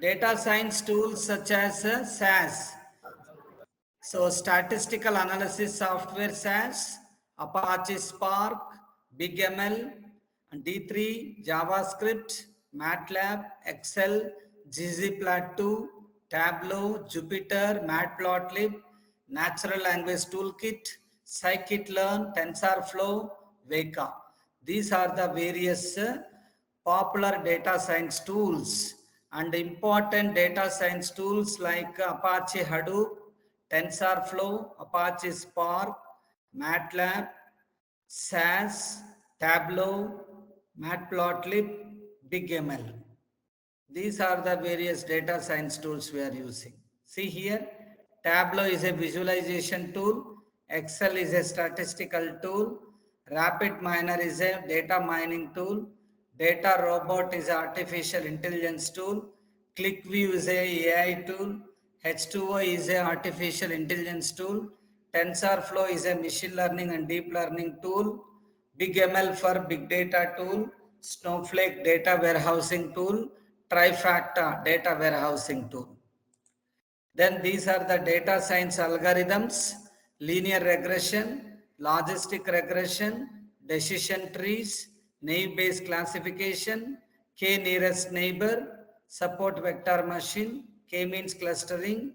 data science tools such as SAS. So statistical analysis software SAS, Apache Spark, BigML, D3, JavaScript, MATLAB, Excel, ggplot2, Tableau, Jupyter, Matplotlib, Natural Language Toolkit, Scikit-learn, TensorFlow, Weka. These are the various popular data science tools, and important data science tools like Apache Hadoop, TensorFlow, Apache Spark, MATLAB, SAS, Tableau, Matplotlib, BigML. These are the various data science tools we are using. See here, Tableau is a visualization tool, Excel is a statistical tool, RapidMiner is a data mining tool, Data Robot is an artificial intelligence tool, ClickView is a AI tool, H2O is a artificial intelligence tool, TensorFlow is a machine learning and deep learning tool, BigML for big data tool, Snowflake data warehousing tool, Trifacta data warehousing tool. Then these are the data science algorithms: linear regression, logistic regression, decision trees, naive-based classification, k-nearest neighbor, support vector machine, k-means clustering,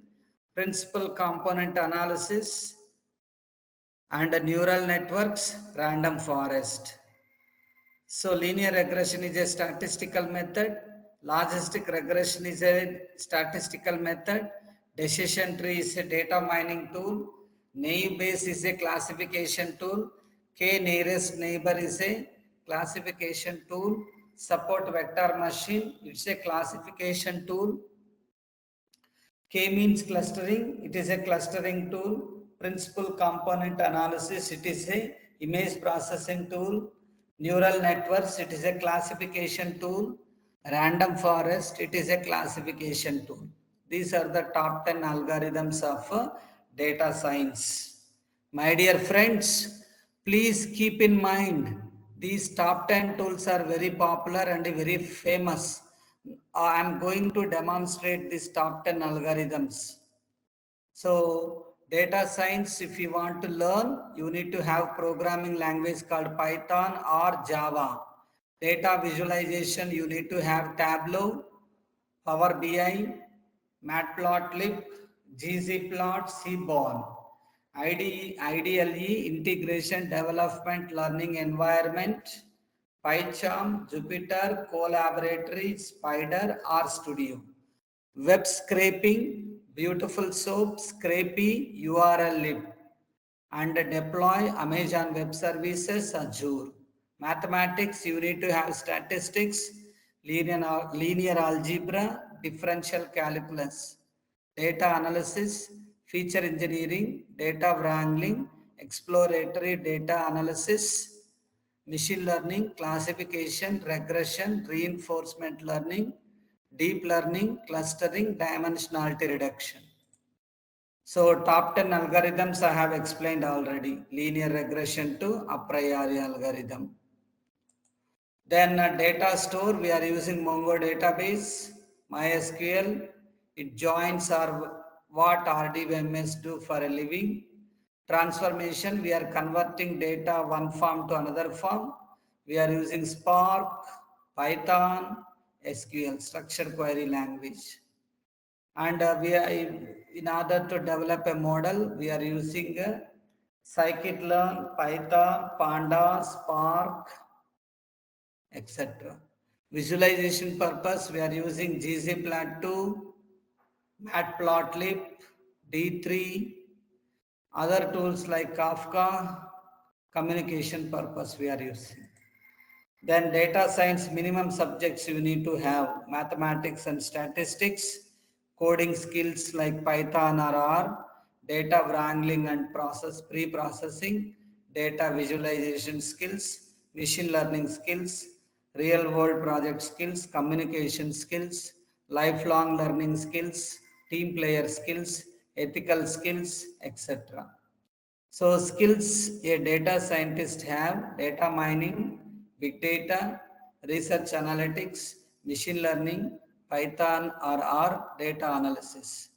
principal component analysis, and neural networks, random forest. So linear regression is a statistical method, logistic regression is a statistical method, decision tree is a data mining tool, naive Bayes is a classification tool, k-nearest neighbor is a classification tool, support vector machine, it's a classification tool, K-means clustering, it is a clustering tool. Principal component analysis, it is a image processing tool. Neural networks, it is a classification tool. Random forest, it is a classification tool. These are the top 10 algorithms of data science. My dear friends, please keep in mind these top 10 tools are very popular and very famous. I am going to demonstrate these top 10 algorithms. So data science, if you want to learn, you need to have programming language called Python or Java. Data visualization, you need to have Tableau, Power BI, Matplotlib, ggplot, Seaborn. IDLE, Integration Development Learning Environment, PyCharm, Jupyter, Collaboratory, Spider, RStudio. Web scraping, Beautiful Soap, Scrapy, URL lib, and deploy Amazon Web Services, Azure. Mathematics, you need to have statistics, linear algebra, differential calculus, data analysis, feature engineering, data wrangling, exploratory data analysis, machine learning, classification, regression, reinforcement learning, deep learning, clustering, dimensionality reduction. So top 10 algorithms I have explained already. Linear regression to a priori algorithm. Then data store, we are using Mongo database, MySQL. It joins our what RDBMS do for a living. Transformation, we are converting data one form to another form. We are using Spark, Python, SQL, structured query language. And we are, in order to develop a model, we are using scikit-learn, Python, Panda, Spark, etc. Visualization purpose, we are using ggplot2, Matplotlib, D3, other tools like Kafka. Communication purpose we are using. Then data science minimum subjects you need to have: mathematics and statistics, coding skills like Python or R, data wrangling and pre-processing, data visualization skills, machine learning skills, real world project skills, communication skills, lifelong learning skills, team player skills, ethical skills, etc. So skills a data scientist have: data mining, big data, research analytics, machine learning, Python or R data analysis.